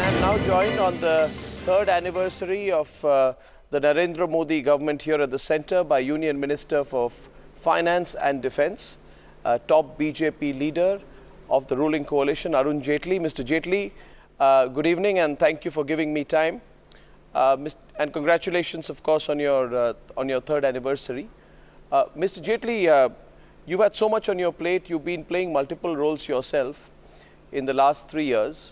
am now joined on the third anniversary of the Narendra Modi government here at the centre by Union Minister for Finance and Defence, top BJP leader of the ruling coalition, Arun Jaitley. Mr. Jaitley, good evening and thank you for giving me time. And congratulations, of course, on your third anniversary. Mr. Jaitley, you've had so much on your plate. You've been playing multiple roles yourself in the last 3 years.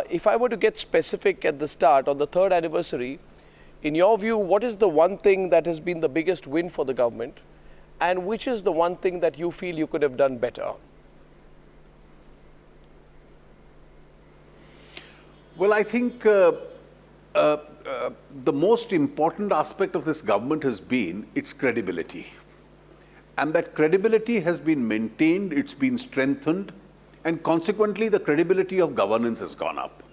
If I were to get specific at the start, on the third anniversary, in your view, what is the one thing that has been the biggest win for the government, and which is the one thing that you feel you could have done better? Well, I think the most important aspect of this government has been its credibility. And that credibility has been maintained, it's been strengthened, and consequently the credibility of governance has gone up.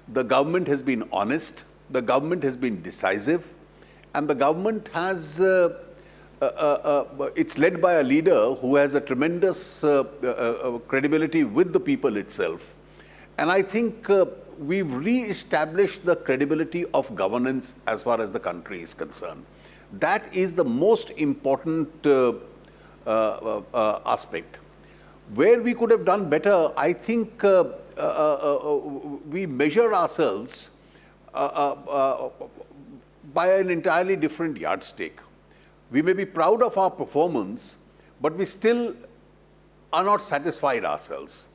The government has been honest, the government has been decisive, and the government has, it's led by a leader who has a tremendous credibility with the people itself. And I think we've re-established the credibility of governance as far as the country is concerned. That is the most important aspect. Where we could have done better, I think we measure ourselves by an entirely different yardstick. We may be proud of our performance, but we still are not satisfied ourselves.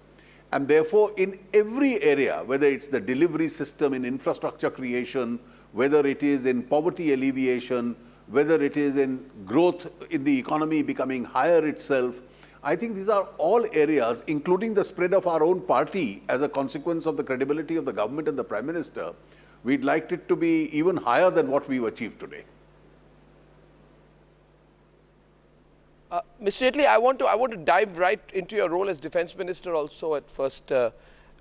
And therefore, in every area, whether it's the delivery system, in infrastructure creation, whether it is in poverty alleviation, whether it is in growth in the economy becoming higher itself, I think these are all areas, including the spread of our own party as a consequence of the credibility of the government and the Prime Minister. We'd like it to be even higher than what we've achieved today. Mr. Jaitley, I want to dive right into your role as Defence Minister also at first, at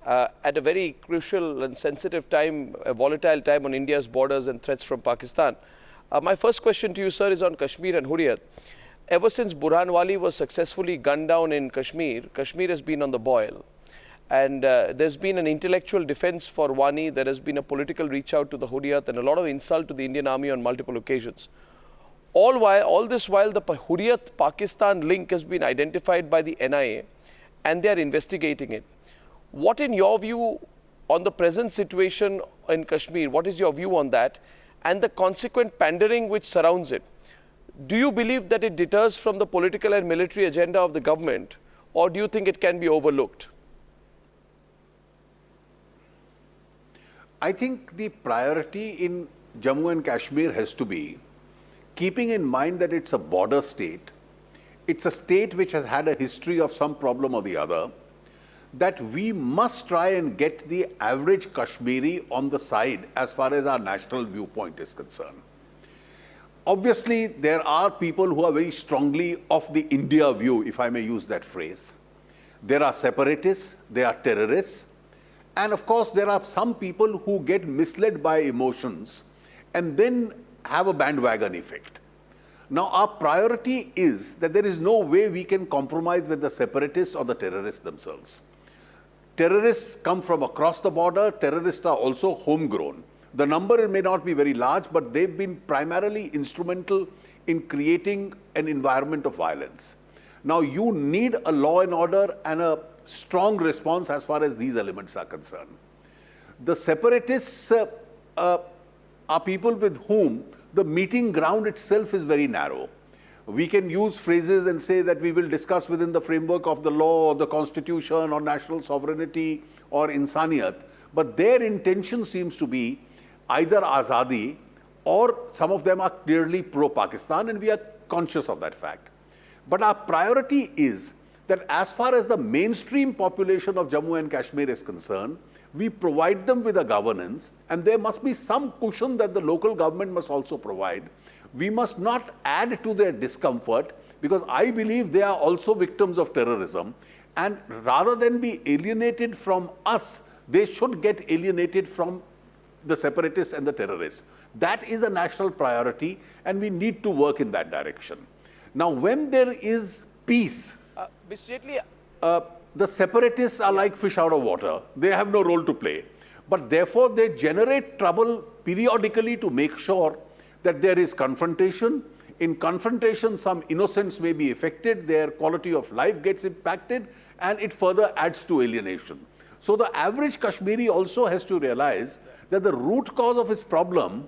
a very crucial and sensitive time, a volatile time on India's borders and threats from Pakistan. My first question to you, sir, is on Kashmir and Hurriyat. Ever since Burhan Wali was successfully gunned down in Kashmir, Kashmir has been on the boil. And there's been an intellectual defense for Wani, there has been a political reach out to the Hurriyat and a lot of insult to the Indian army on multiple occasions. All this while, the Hurriyat-Pakistan link has been identified by the NIA and they are investigating it. What, in your view, on the present situation in Kashmir, what is your view on that and the consequent pandering which surrounds it? Do you believe that it deters from the political and military agenda of the government, or do you think it can be overlooked? I think the priority in Jammu and Kashmir has to be keeping in mind that it's a border state, it's a state which has had a history of some problem or the other, that we must try and get the average Kashmiri on the side as far as our national viewpoint is concerned. Obviously, there are people who are very strongly of the India view, if I may use that phrase. There are separatists, there are terrorists, and of course, there are some people who get misled by emotions and then have a bandwagon effect. Now, our priority is that there is no way we can compromise with the separatists or the terrorists themselves. Terrorists come from across the border, terrorists are also homegrown. The number may not be very large, but they've been primarily instrumental in creating an environment of violence. Now, you need a law and order and a strong response as far as these elements are concerned. The separatists are people with whom the meeting ground itself is very narrow. We can use phrases and say that we will discuss within the framework of the law or the constitution or national sovereignty or insaniyat, but their intention seems to be either azadi, or some of them are clearly pro-Pakistan, and we are conscious of that fact. But our priority is that as far as the mainstream population of Jammu and Kashmir is concerned, we provide them with a governance, and there must be some cushion that the local government must also provide. We must not add to their discomfort, because I believe they are also victims of terrorism, and rather than be alienated from us, they should get alienated from the separatists and the terrorists. That is a national priority, and we need to work in that direction. Now, when there is peace, Mr. Jaitley, the separatists are like fish out of water. They have no role to play. but therefore they generate trouble periodically to make sure that there is confrontation. In confrontation, some innocents may be affected, their quality of life gets impacted, and it further adds to alienation. So the average Kashmiri also has to realize that the root cause of his problem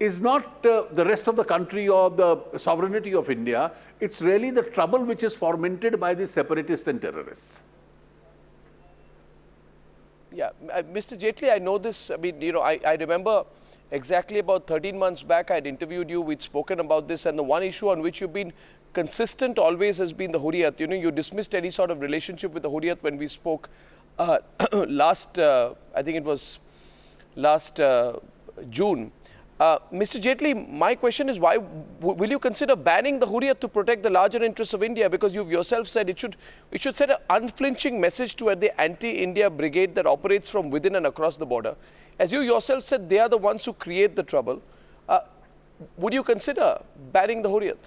is not the rest of the country or the sovereignty of India. It's really the trouble which is fomented by the separatists and terrorists. Yeah, Mr. Jaitley, I know this. I mean, I remember exactly about 13 months back, I'd interviewed you, we'd spoken about this, and the one issue on which you've been consistent always has been the Hurriyat. You dismissed any sort of relationship with the Hurriyat when we spoke last, I think it was last June. Mr. Jaitley, my question is, why will you consider banning the Hurriyat to protect the larger interests of India? Because you've yourself said it should send an unflinching message to the anti-India brigade that operates from within and across the border. As you yourself said, they are the ones who create the trouble. Would you consider banning the Hurriyat?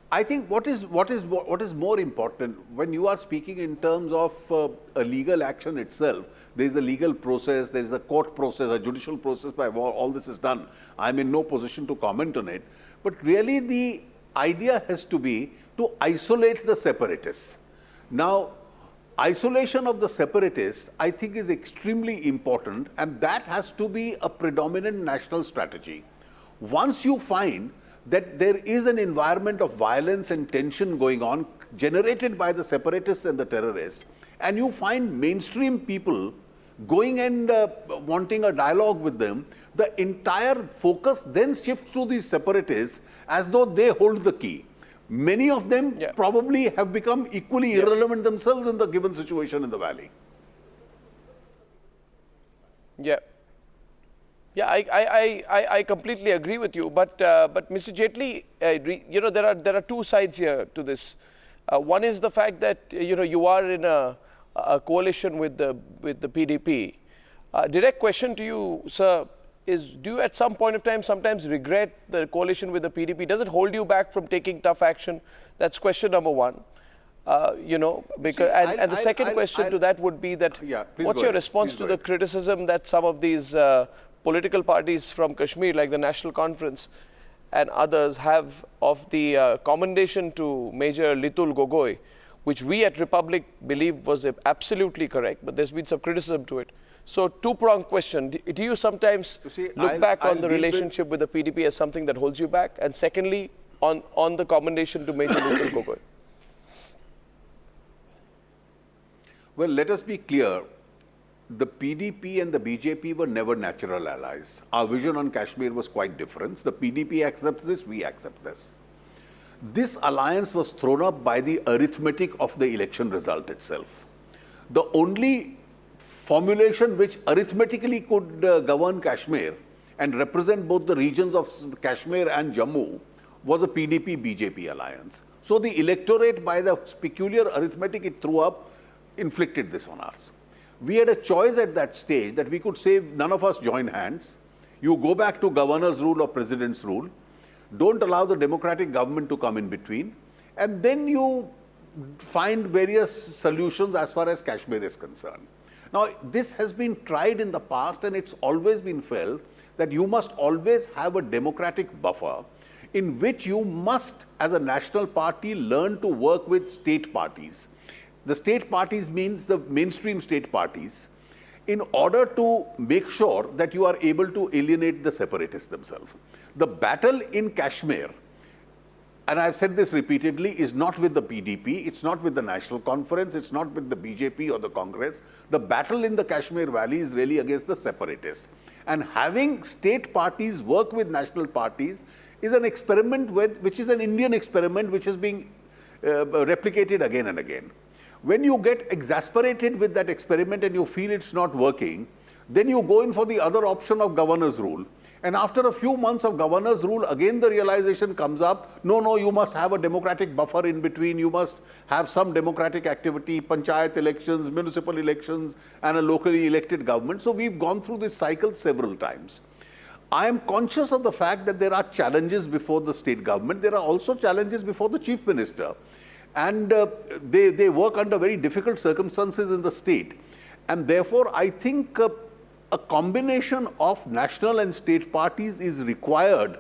I think what is more important when you are speaking in terms of a legal action itself, there is a legal process, there is a court process, a judicial process by all this is done. I am in no position to comment on it. But really the idea has to be to isolate the separatists. Now, isolation of the separatists, I think, is extremely important, and that has to be a predominant national strategy. Once you find that there is an environment of violence and tension going on generated by the separatists and the terrorists, and you find mainstream people going and wanting a dialogue with them, the entire focus then shifts to these separatists as though they hold the key. Many of them probably have become equally irrelevant themselves in the given situation in the valley. Yeah. Yeah, I completely agree with you. But Mr. Jaitley, there are two sides here to this. One is the fact that you are in a coalition with the PDP. Direct question to you, sir, is do you at some point of time sometimes regret the coalition with the PDP? Does it hold you back from taking tough action? That's question number one. Because and the second question to that would be that what's your response to the criticism that some of these political parties from Kashmir, like the National Conference and others, have of the commendation to Major Litul Gogoi, which we at Republic believe was absolutely correct, but there's been some criticism to it. So two-pronged question. Do you sometimes look back on the relationship with the PDP as something that holds you back? And secondly, on the commendation to Major Litul Gogoi. Well, let us be clear. The PDP and the BJP were never natural allies. Our vision on Kashmir was quite different. The PDP accepts this, we accept this. This alliance was thrown up by the arithmetic of the election result itself. The only formulation which arithmetically could govern Kashmir and represent both the regions of Kashmir and Jammu was a PDP-BJP alliance. So the electorate, by the peculiar arithmetic it threw up, inflicted this on us. We had a choice at that stage that we could say none of us join hands. You go back to governor's rule or president's rule. Don't allow the democratic government to come in between. And then you find various solutions as far as Kashmir is concerned. Now, this has been tried in the past, and it's always been felt that you must always have a democratic buffer in which you must, as a national party, learn to work with state parties. The state parties means the mainstream state parties, in order to make sure that you are able to alienate the separatists themselves. The battle in Kashmir, and I've said this repeatedly, is not with the PDP, it's not with the National Conference, it's not with the BJP or the Congress. The battle in the Kashmir Valley is really against the separatists. And having state parties work with national parties is an experiment which is an Indian experiment which is being replicated again and again. When you get exasperated with that experiment and you feel it's not working, then you go in for the other option of governor's rule. And after a few months of governor's rule, again the realization comes up, no, you must have a democratic buffer in between, you must have some democratic activity, panchayat elections, municipal elections, and a locally elected government. So we've gone through this cycle several times. I am conscious of the fact that there are challenges before the state government. There are also challenges before the chief minister. And they work under very difficult circumstances in the state. And therefore, I think a combination of national and state parties is required,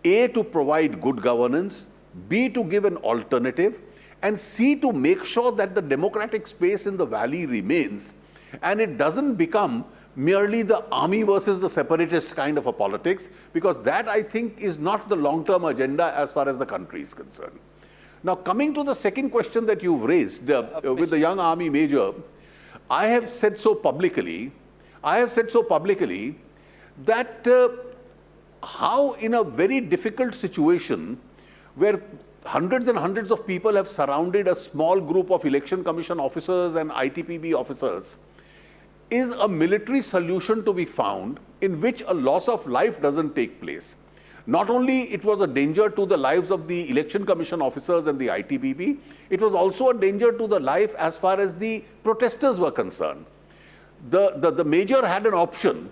A, to provide good governance, B, to give an alternative, and C, to make sure that the democratic space in the valley remains and it doesn't become merely the army versus the separatists kind of a politics, because that, I think, is not the long-term agenda as far as the country is concerned. Now, coming to the second question that you've raised with the young army major, I have said so publicly that how in a very difficult situation where hundreds and hundreds of people have surrounded a small group of election commission officers and ITPB officers, is a military solution to be found in which a loss of life doesn't take place. Not only it was a danger to the lives of the election commission officers and the ITPB, it was also a danger to the life as far as the protesters were concerned. The major had an option.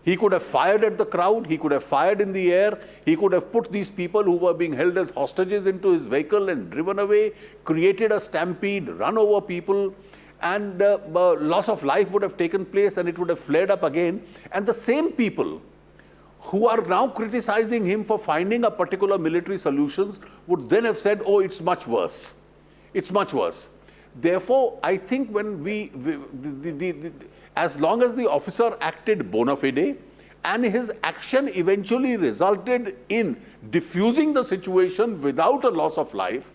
He could have fired at the crowd, he could have fired in the air, he could have put these people who were being held as hostages into his vehicle and driven away, created a stampede, run over people, and loss of life would have taken place and it would have flared up again. And the same people who are now criticizing him for finding a particular military solutions would then have said, oh, it's much worse. It's much worse. Therefore, I think when as long as the officer acted bona fide and his action eventually resulted in diffusing the situation without a loss of life,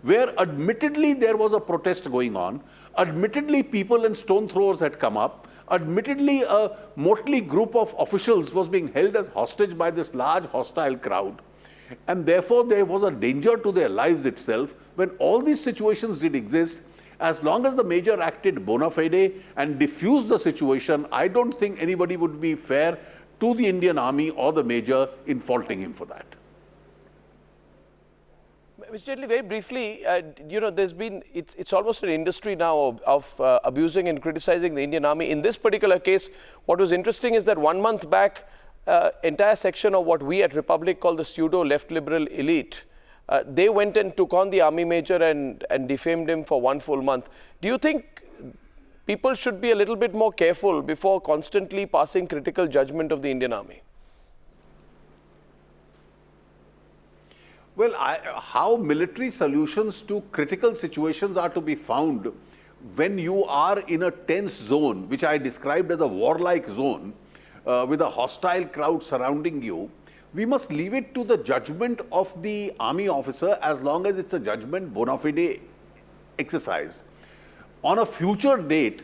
where admittedly there was a protest going on, admittedly people and stone throwers had come up, admittedly a motley group of officials was being held as hostage by this large hostile crowd, and therefore there was a danger to their lives itself. When all these situations did exist, as long as the major acted bona fide and diffused the situation, I don't think anybody would be fair to the Indian Army or the major in faulting him for that. Mr. Jaitley, very briefly, there's been, it's almost an industry now of abusing and criticizing the Indian Army. In this particular case, what was interesting is that 1 month back, entire section of what we at Republic call the pseudo left liberal elite, they went and took on the army major and defamed him for 1 full month. Do you think people should be a little bit more careful before constantly passing critical judgment of the Indian Army? Well, how military solutions to critical situations are to be found when you are in a tense zone, which I described as a warlike zone, with a hostile crowd surrounding you, we must leave it to the judgment of the army officer as long as it's a judgment bona fide exercise. On a future date,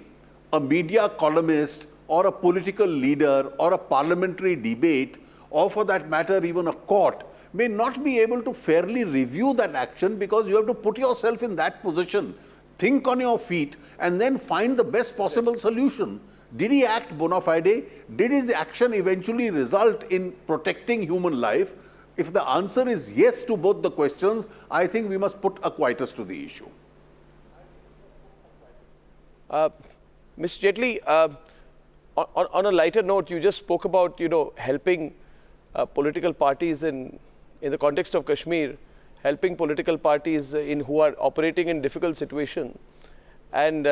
a media columnist or a political leader or a parliamentary debate, or for that matter even a court, may not be able to fairly review that action, because you have to put yourself in that position, think on your feet, and then find the best possible solution. Did he act bona fide? Did his action eventually result in protecting human life? If the answer is yes to both the questions, I think we must put a quietus to the issue. Mr. Jaitley, on a lighter note, you just spoke about, helping political parties in the context of Kashmir, helping political parties who are operating in difficult situations. And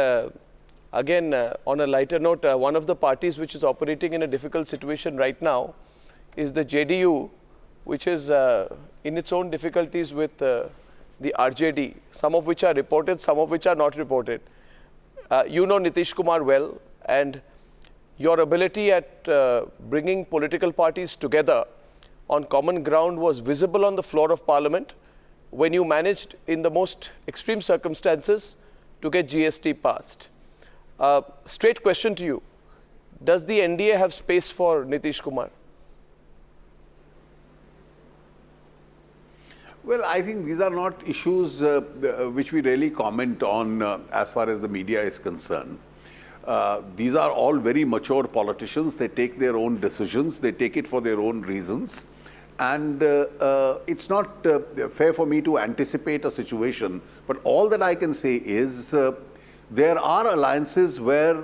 again, on a lighter note, one of the parties which is operating in a difficult situation right now is the JDU, which is in its own difficulties with the RJD, some of which are reported, some of which are not reported. You know Nitish Kumar well, and your ability at bringing political parties together on common ground was visible on the floor of Parliament when you managed, in the most extreme circumstances, to get GST passed. Straight question to you: does the NDA have space for Nitish Kumar? Well, I think these are not issues which we really comment on as far as the media is concerned. These are all very mature politicians. They take their own decisions. They take it for their own reasons. And it's not fair for me to anticipate a situation. But all that I can say is there are alliances where,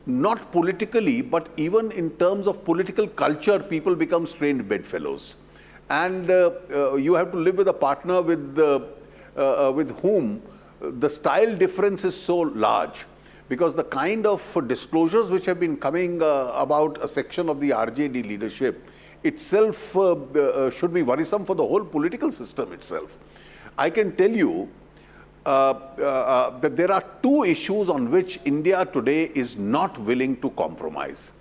not politically, but even in terms of political culture, people become strained bedfellows. And you have to live with a partner with whom the style difference is so large. because the kind of disclosures which have been coming about a section of the RJD leadership itself should be worrisome for the whole political system itself. I can tell you that there are two issues on which India today is not willing to compromise.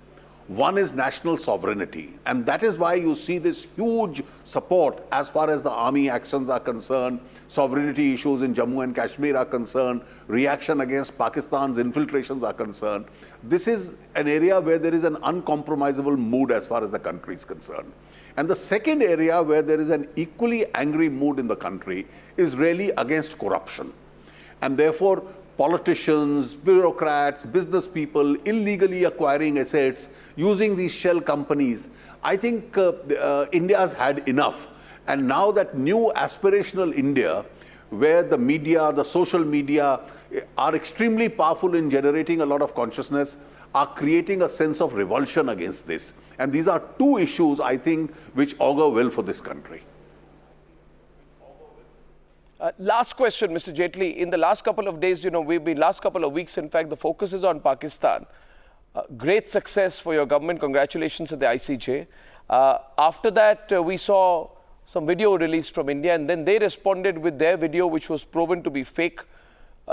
One is national sovereignty, and that is why you see this huge support as far as the army actions are concerned, sovereignty issues in Jammu and Kashmir are concerned, reaction against Pakistan's infiltrations are concerned. This is an area where there is an uncompromisable mood as far as the country is concerned. And the second area where there is an equally angry mood in the country is really against corruption. And therefore, politicians, bureaucrats, business people illegally acquiring assets, using these shell companies. I think India has had enough. And now that new aspirational India, where the media, the social media are extremely powerful in generating a lot of consciousness, are creating a sense of revulsion against this. And these are two issues, I think, which augur well for this country. Last question, Mr. Jaitley. In the last couple of days, last couple of weeks, in fact, the focus is on Pakistan. Great success for your government. Congratulations at the ICJ. After that, we saw some video released from India, and then they responded with their video, which was proven to be fake.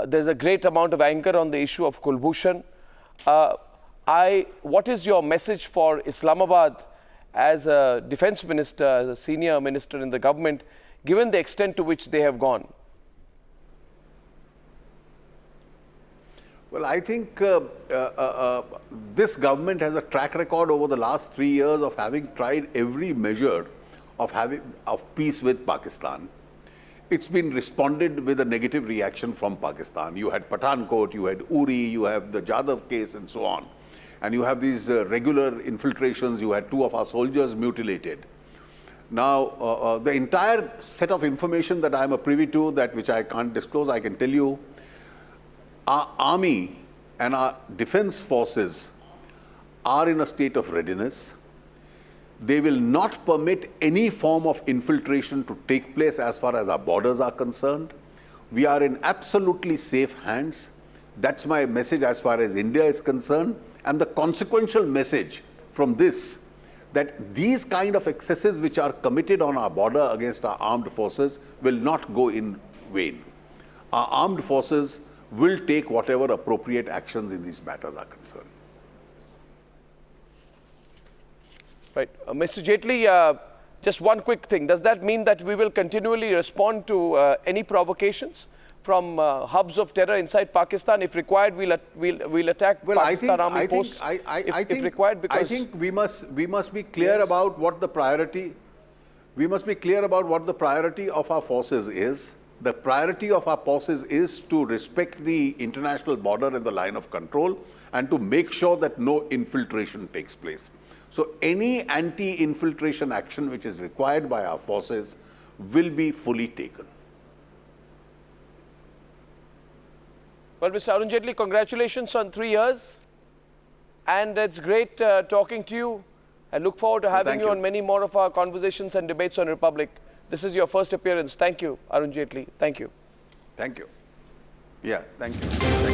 There's a great amount of anger on the issue of Kulbhushan. What is your message for Islamabad as a defense minister, as a senior minister in the government, given the extent to which they have gone? Well, I think this government has a track record over the last 3 years of having tried every measure of peace with Pakistan. It's been responded with a negative reaction from Pakistan. You had Pathankot, you had Uri, you have the Jadhav case and so on. And you have these regular infiltrations. You had 2 of our soldiers mutilated. Now, the entire set of information that I am privy to, which I can't disclose, I can tell you, our army and our defense forces are in a state of readiness. They will not permit any form of infiltration to take place as far as our borders are concerned. We are in absolutely safe hands. That's my message as far as India is concerned. And the consequential message from this, that these kind of excesses which are committed on our border against our armed forces will not go in vain. Our armed forces will take whatever appropriate actions in these matters are concerned. Right. Mr. Jaitley, just one quick thing. Does that mean that we will continually respond to any provocations from hubs of terror inside Pakistan? If required, we'll attack Pakistan Army Force if required. Because I think we must be clear about what the priority. We must be clear about what the priority of our forces is. The priority of our forces is to respect the international border and the line of control, and to make sure that no infiltration takes place. So any anti-infiltration action which is required by our forces will be fully taken. Well, Mr. Arun Jaitley, congratulations on 3 years. And it's great talking to you. I look forward to having you on many more of our conversations and debates on Republic. This is your first appearance. Thank you, Arun Jaitley. Thank you. Thank you. Yeah, thank you. Thank you.